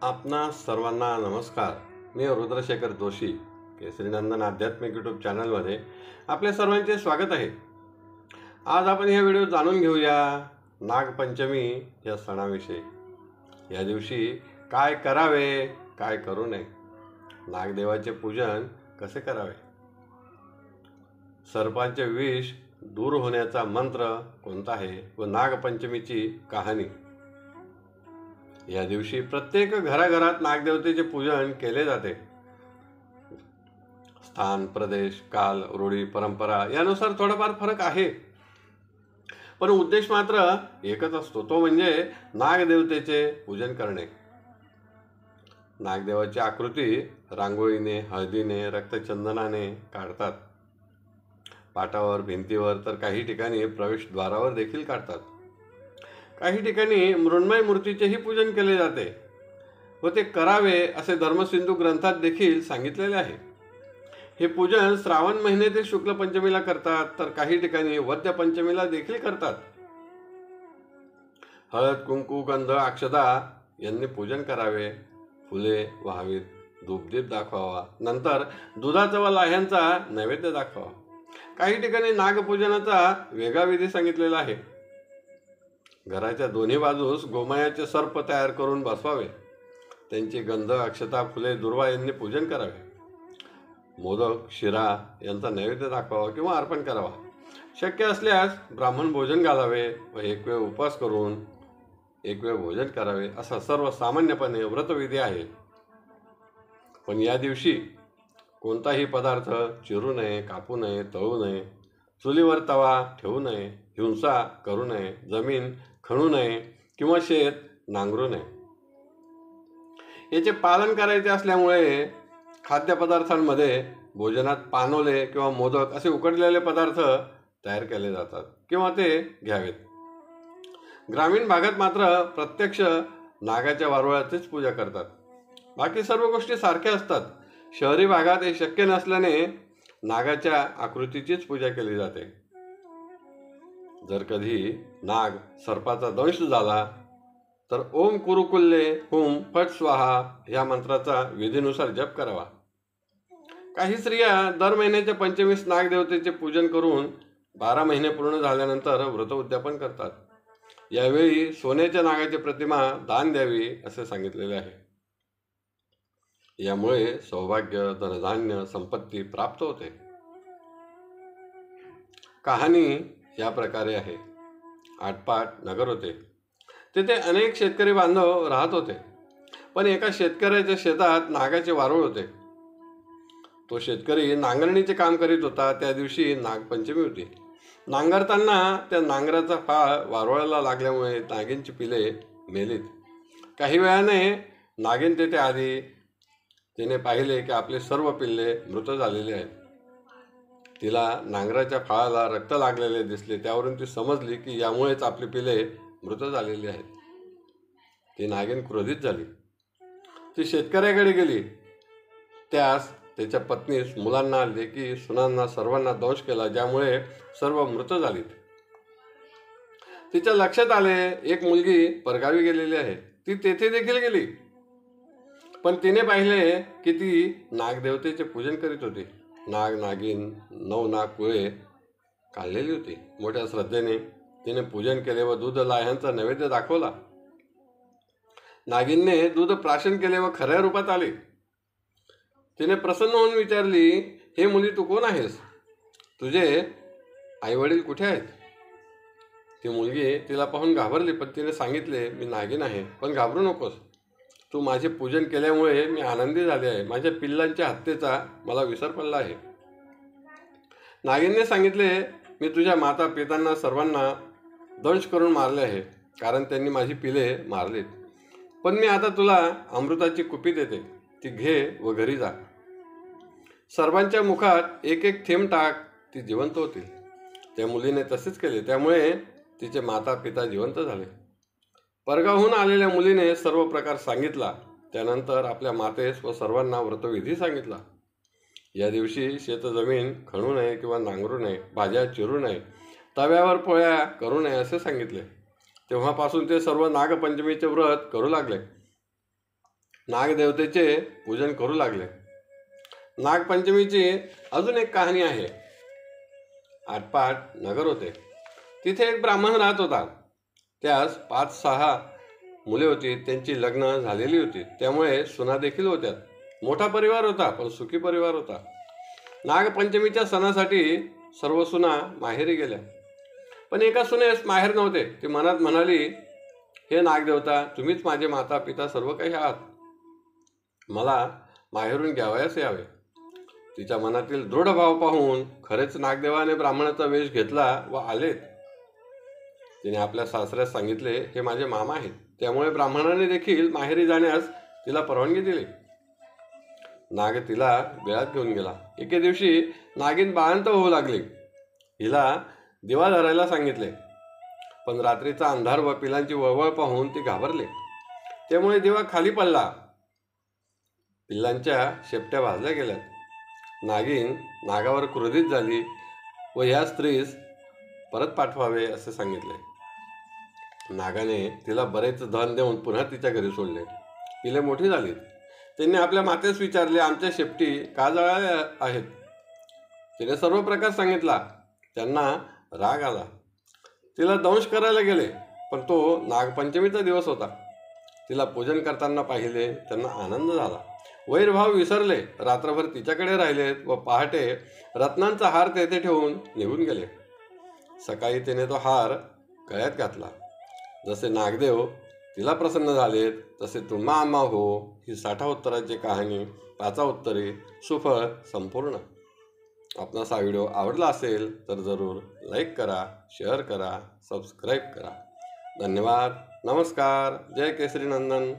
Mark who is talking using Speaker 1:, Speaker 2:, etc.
Speaker 1: आपणा सर्वांना नमस्कार. मी रुद्रशेखर जोशी, केसरीनंदन आध्यात्मिक यूट्यूब चॅनलमध्ये आपल्या सर्वांचे स्वागत आहे. आज आपण हे व्हिडिओ जाणून घेऊया नागपंचमी या सणाविषयी. या दिवशी काय करावे, काय करू नये, नागदेवाचे पूजन कसे करावे, सर्पांचे विष दूर होण्याचा मंत्र कोणता आहे व नागपंचमीची कहाणी. या दिवशी प्रत्येक घराघरात नागदेवतेचे पूजन केले जाते. स्थान, प्रदेश, काल, रूढी, परंपरा यानुसार थोडाफार फरक आहे, पण उद्देश मात्र एकच असतो, तो म्हणजे नागदेवतेचे पूजन करणे. नागदेवाची आकृती रांगोळीने, हळदीने, रक्तचंदनाने काढतात. पाटावर, भिंतीवर, तर काही ठिकाणी प्रवेशद्वारावर देखील काढतात. काही ठिकाणी मृण्मय मूर्तीचेही पूजन केले जाते व ते करावे असे धर्मसिंधू ग्रंथात देखील सांगितलेले आहे. हे पूजन श्रावण महिन्यातील शुक्ल पंचमीला करतात, तर काही ठिकाणी वद्य पंचमीला देखील करतात. हळद, कुंकू, गंध, अक्षता यांनी पूजन करावे, फुले व्हावीत, धूपदीप दाखवावा, नंतर दुधाचा व लाह्यांचा नैवेद्य दाखवावा. काही ठिकाणी नागपूजनाचा वेगळा विधी सांगितलेला आहे. घराच्या दोन्ही बाजूस गोमयाचे सर्प तयार करून बसवावे, त्यांची गंध, अक्षता, फुले, दुर्वा यांनी पूजन करावे. मोदक, शिरा यांचा नैवेद्य दाखवावा किंवा अर्पण करावा. शक्य असल्यास ब्राह्मण भोजन घालावे व एक वेळ उपवास करून एक वेळ भोजन करावे, असा सर्वसामान्यपणे व्रतविधी आहे. पण या दिवशी कोणताही पदार्थ चिरू नये, कापू नये, तळू नये, चुलीवर तवा ठेवू नये, हिंसा करू नये, जमीन खणू नये किंवा शेत नांगरू नये. याचे पालन करायचे असल्यामुळे खाद्यपदार्थांमध्ये भोजनात पानोले किंवा मोदक असे उकडलेले पदार्थ तयार केले जातात किंवा ते घ्यावेत. ग्रामीण भागात मात्र प्रत्यक्ष नागाच्या वारुळाचीच पूजा करतात. बाकी सर्व गोष्टी सारख्या असतात. शहरी भागात हे शक्य नसल्याने नागाच्या आकृतीचीच पूजा केली जाते. जर कधी नाग सर्पाचा दंश झाला तर ओम कुरुकुल्ले हुम फट स्वाहा या मंत्राचा विधीनुसार जप करावा. काही स्त्रिया दर महिन्याच्या पंचमीस नागदेवतेचे पूजन करून 12 महिने पूर्ण झाल्यानंतर व्रत उद्यापन करतात. यावेळी सोन्याच्या नागाची प्रतिमा दान द्यावी असे सांगितलेले आहे. यामुळे सौभाग्य, धनधान्य, संपत्ती प्राप्त होते. कहाणी या प्रकारे आहे. आटपाट नगर होते. तेथे अनेक शेतकरी बांधव राहत होते. पण एका शेतकऱ्याच्या शेतात नागाचे वारुळ होते. तो शेतकरी नांगरणीचे काम करीत होता. त्या दिवशी नागपंचमी होती. नांगरताना त्या नांगराचा फाळ वारुळाला लागल्यामुळे नागिनची पिले मेलीत. काही वेळाने नागिन तेथे आली. तिने पाहिले की आपले सर्व पिल्ले मृत झालेले आहेत. तिला नांगराच्या फाळाला रक्त लागलेले दिसले. त्यावरून ती समजली की यामुळेच आपली पिले मृत झालेली आहेत. ती नागिन क्रोधित झाली. ती शेतकऱ्याकडे गेली. त्यास, त्याच्या पत्नीस, मुलांना, लेकी, सुनांना सर्वांना दंश केला, ज्यामुळे सर्व मृत झालीत. तिच्या लक्षात आले एक मुलगी परगावी गेलेली आहे. ती तेथे देखील गेली. पण तिने पाहिले की ती नागदेवतेचे पूजन करीत होती. नाग, नागिन, 9 नाग कुळे काढलेली होती. मोठ्या श्रद्धेने तिने पूजन केले व दूध लाह्यांचा नैवेद्य दाखवला. नागिनने दूध प्राशन केले व खऱ्या रूपात आली. तिने प्रसन्न होऊन विचारली, हे मुली, तू कोण आहेस? तुझे आई वडील कुठे आहेत? ती मुलगी तिला पाहून घाबरली, पण तिने सांगितले, मी नागिन आहे, पण घाबरू नकोस. तू माझे पूजन केल्यामुळे मी आनंदी झाले आहे. माझ्या पिल्लांच्या हत्येचा मला विसर पडला आहे. नागिनने सांगितले, मी तुझ्या माता पितांना सर्वांना दंश करून मारले आहे, कारण त्यांनी माझी पिले मारलीत. पण मी आता तुला अमृताची कुपी देते, ती घे व घरी जा. सर्वांच्या मुखात एक एक थेंब टाक, ती जिवंत होतील. त्या मुलीने तसेच केले. त्यामुळे तिचे माता पिता जिवंत झाले. परगावहून आलेल्या मुलीने सर्व प्रकार सांगितला. त्यानंतर आपल्या मातेस व सर्वांना व्रतविधी सांगितला. या दिवशी शेतजमीन खणू नये किंवा नांगरू नये, भाज्या चिरू नये, तव्यावर पोळ्या करू नये असे सांगितले. तेव्हापासून ते सर्व नागपंचमीचे व्रत करू लागले. नागदेवतेचे पूजन करू लागले. नागपंचमीची अजून एक कहाणी आहे. आटपाट नगर होते. तिथे एक ब्राह्मण राहत होता. त्यास 5-6 मुले होती. त्यांची लग्न झालेली होती. त्यामुळे सुना देखील होत्या. मोठा परिवार होता, पण सुखी परिवार होता. नागपंचमीच्या सणासाठी सर्व सुना माहेरी गेल्या. पण एका सुनेस माहेर नव्हते. ती मनात म्हणाली, हे नागदेवता, तुम्हीच माझे माता पिता सर्व काही आहात. मला माहेरून घ्यावयास यावे. तिच्या मनातील दृढ भाव पाहून खरेच नागदेवाने ब्राह्मणाचा वेश घेतला व आलेत. तिने आपल्या सासऱ्यास सांगितले, हे माझे मामा आहेत. त्यामुळे ब्राह्मणाने देखील माहेरी जाण्यास तिला परवानगी दिली. नाग तिला बिळात घेऊन गेला. एके दिवशी नागिन बाळंत होऊ लागली. हिला दिवा धरायला सांगितले, पण रात्रीचा अंधार व पिलांची वळवळ पाहून ती घाबरली. त्यामुळे दिवा खाली पडला. पिल्लांच्या शेपट्या भाजल्या गेल्या. नागिन नागावर क्रोधित झाली व ह्या स्त्रीस परत पाठवावे असे सांगितले. नागाने तिला बरेच धन देऊन पुन्हा तिच्या घरी सोडले. पिले मोठी झाली. त्यांनी आपल्या मातेस विचारले, आमच्या शेपटी का जळाल्या आहेत? तिने सर्व प्रकार सांगितला. त्यांना राग आला. तिला दंश करायला गेले, पण तो नागपंचमीचा दिवस होता. तिला पूजन करताना पाहिले. त्यांना आनंद झाला. वैरभाव विसरले. रात्रभर तिच्याकडे राहिलेत व पहाटे रत्नांचा हार तेथे ठेवून निघून गेले. सकाळी तिने तो हार गळ्यात घातला. जसे नागदेव तिला प्रसन्न झालेत, तसे तुम्हा आम्हा हो. ही 60 उत्तराची कहाणी 5 उत्तरे सुफळ संपूर्ण. आपणास हा व्हिडिओ आवडला असेल तर जरूर लाईक करा, शेअर करा, सबस्क्राईब करा. धन्यवाद. नमस्कार. जय केसरी नंदन.